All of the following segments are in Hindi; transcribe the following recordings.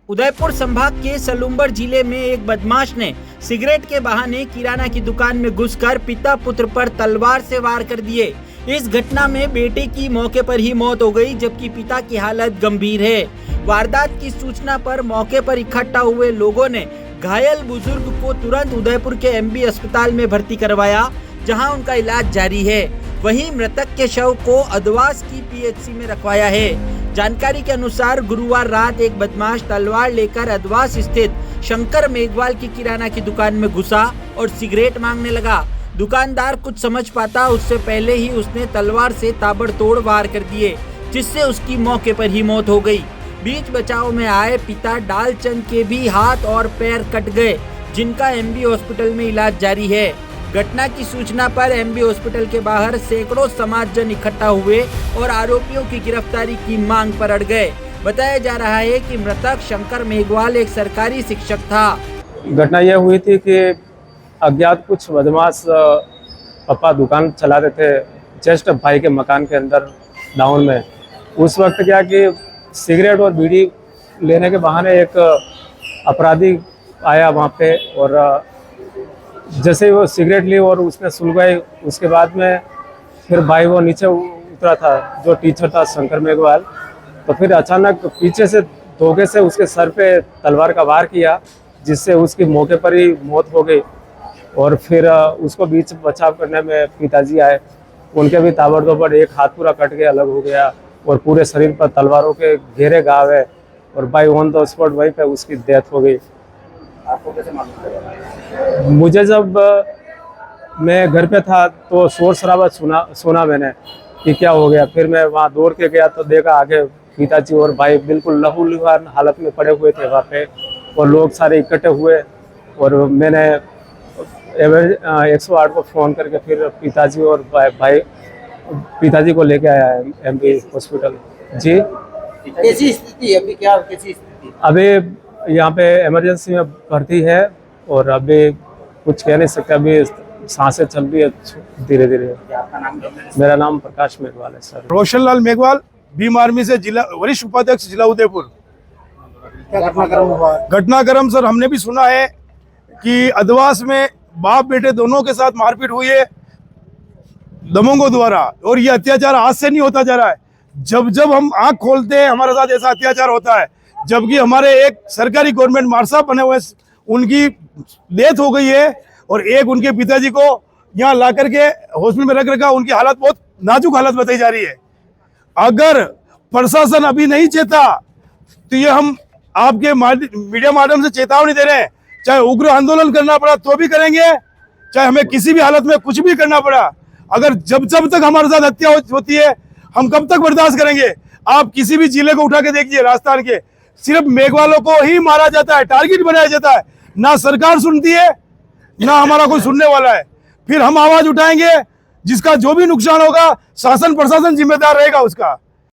उदयपुर संभाग के सलूम्बर जिले में एक बदमाश ने सिगरेट के बहाने किराना की दुकान में घुसकर पिता पुत्र पर तलवार से वार कर दिए। इस घटना में बेटे की मौके पर ही मौत हो गई, जबकि पिता की हालत गंभीर है। वारदात की सूचना पर मौके पर इकट्ठा हुए लोगों ने घायल बुजुर्ग को तुरंत उदयपुर के एमबी अस्पताल में भर्ती करवाया, जहां उनका इलाज जारी है। वहीं मृतक के शव को अदवास की पीएचसी में रखवाया है। जानकारी के अनुसार गुरुवार रात एक बदमाश तलवार लेकर अदवास स्थित शंकर मेघवाल की किराना की दुकान में घुसा और सिगरेट मांगने लगा। दुकानदार कुछ समझ पाता उससे पहले ही उसने तलवार से ताबड़तोड़ वार कर दिए, जिससे उसकी मौके पर ही मौत हो गई। बीच बचाव में आए पिता डालचंद के भी हाथ और पैर कट गए, जिनका एमबी हॉस्पिटल में इलाज जारी है। घटना की सूचना पर एमबी हॉस्पिटल के बाहर सैकड़ों समाजजन इकट्ठा हुए और आरोपियों की गिरफ्तारी की मांग पर अड़ गए। बताया जा रहा है कि मृतक शंकर मेघवाल एक सरकारी शिक्षक था। घटना यह हुई थी कि अज्ञात कुछ बदमाश पापा दुकान चलाते थे जस्ट भाई के मकान के अंदर डाउन में। उस वक्त क्या कि सिगरेट और बीड़ी लेने के बहाने एक अपराधी आया वहाँ पे, और जैसे ही वो सिगरेट ली और उसने सुलगाई, उसके बाद में फिर भाई वो नीचे उतरा था जो टीचर था शंकर मेघवाल, तो फिर अचानक पीछे से धोखे से उसके सर पे तलवार का वार किया, जिससे उसकी मौके पर ही मौत हो गई। और फिर उसको बीच बचाव करने में पिताजी आए, उनके भी ताबड़तोड़ एक हाथ पूरा कट के अलग हो गया और पूरे शरीर पर तलवारों के घेरे घाव है, और बाई ऑन द स्पॉट वहीं पे उसकी डेथ हो गई। आपको कैसे मालूम चला? मुझे जब मैं घर पे था तो शोर शराबा सुना मैंने कि क्या हो गया। फिर मैं वहाँ दौड़ के गया तो देखा आगे पिताजी और भाई बिल्कुल लहूलुहान हालत में पड़े हुए थे वहाँ पे, और लोग सारे इकट्ठे हुए। और मैंने 108 को फ़ोन करके फिर पिताजी और भाई पिताजी को लेके आया एमबी हॉस्पिटल। जी, कैसी स्थिति अभी? क्या कैसी स्थिति? अभी यहाँ पे इमरजेंसी में भर्ती है और अभी कुछ कह नहीं सकते, अभी सांसें चल रही है धीरे धीरे। आपका नाम क्या है? मेरा नाम प्रकाश मेघवाल है सर। रोशनलाल मेघवाल, भीम आर्मी से जिला वरिष्ठ उपाध्यक्ष जिला उदयपुर। क्या घटनाक्रम हुआ? घटनाक्रम सर हमने भी सुना है कि अदवास में बाप बेटे दोनों के साथ मारपीट हुई है दबंगों द्वारा, और ये अत्याचार आज से नहीं होता जा रहा है। जब जब हम आंख खोलते हैं हमारे साथ ऐसा अत्याचार होता है। जबकि हमारे एक सरकारी गवर्नमेंट मार्शल बने हुए, उनकी डेथ हो गई है, और एक उनके पिताजी को यहाँ ला करके हॉस्पिटल में रख रखा, उनकी हालत बहुत नाजुक हालत बताई जा रही है। अगर प्रशासन अभी नहीं चेता तो ये हम आपके मीडिया माध्यम से चेतावनी दे रहे हैं, चाहे उग्र आंदोलन करना पड़ा तो भी करेंगे, चाहे हमें किसी भी हालत में कुछ भी करना पड़ा। अगर जब तक हमारे साथ हत्या होती है हम कब तक बर्दाश्त करेंगे? आप किसी भी जिले को उठा के देखिए, राजस्थान के सिर्फ मेघवालों को ही मारा जाता है, टारगेट बनाया जाता है। ना सरकार सुनती है ना हमारा कोई सुनने वाला है। फिर हम आवाज उठाएंगे, जिसका जो भी नुकसान होगा शासन प्रशासन जिम्मेदार रहेगा उसका।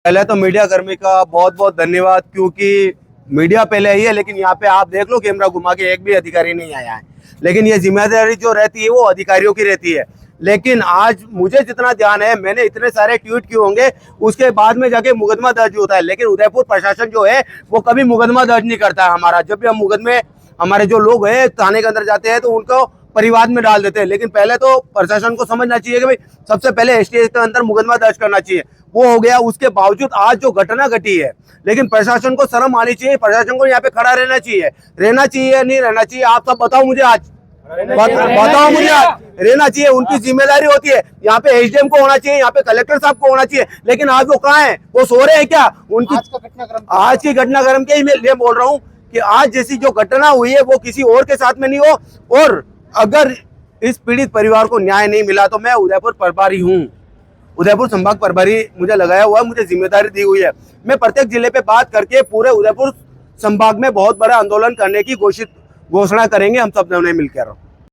पहले तो मीडिया कर्मी का बहुत बहुत धन्यवाद, क्योंकि मीडिया पहले आई है, लेकिन यहाँ पे आप देख लो कैमरा घुमा के एक भी अधिकारी नहीं आया है। लेकिन ये जिम्मेदारी जो रहती है वो अधिकारियों की रहती है। लेकिन आज मुझे जितना ध्यान है, मैंने इतने सारे ट्वीट किए होंगे, उसके बाद में जाके मुकदमा दर्ज होता है। लेकिन उदयपुर प्रशासन जो है वो कभी मुकदमा दर्ज नहीं करता है हमारा। जब भी हम मुकदमे, हमारे जो लोग हैं थाने के अंदर जाते हैं तो उनको परिवाद में डाल देते हैं। लेकिन पहले तो प्रशासन को समझना चाहिए कि भाई सबसे पहले एसटीएस के अंदर मुकदमा दर्ज करना चाहिए। वो हो गया। उसके बावजूद आज जो घटना घटी है, लेकिन प्रशासन को शर्म आनी चाहिए, प्रशासन को यहाँ पे खड़ा रहना चाहिए नहीं रहना चाहिए? आप सब बताओ मुझे, आज बताओ मुझे, आज रहना चाहिए। उनकी जिम्मेदारी होती है। यहाँ पे एसडीएम को होना चाहिए, यहाँ पे कलेक्टर साहब को होना चाहिए। लेकिन आज वो कहाँ है? वो सो रहे हैं क्या? उनकी आज की घटनाक्रम के ही मैं ये बोल रहा हूँ कि आज जैसी जो घटना हुई है वो किसी और के साथ में नहीं हो। और अगर इस पीड़ित परिवार को न्याय नहीं मिला तो मैं उदयपुर प्रभारी हूँ, उदयपुर संभाग प्रभारी मुझे लगाया हुआ है, मुझे जिम्मेदारी दी हुई है। मैं प्रत्येक जिले पे बात करके पूरे उदयपुर संभाग में बहुत बड़ा आंदोलन करने की घोषणा करेंगे हम सब ने मिलकर।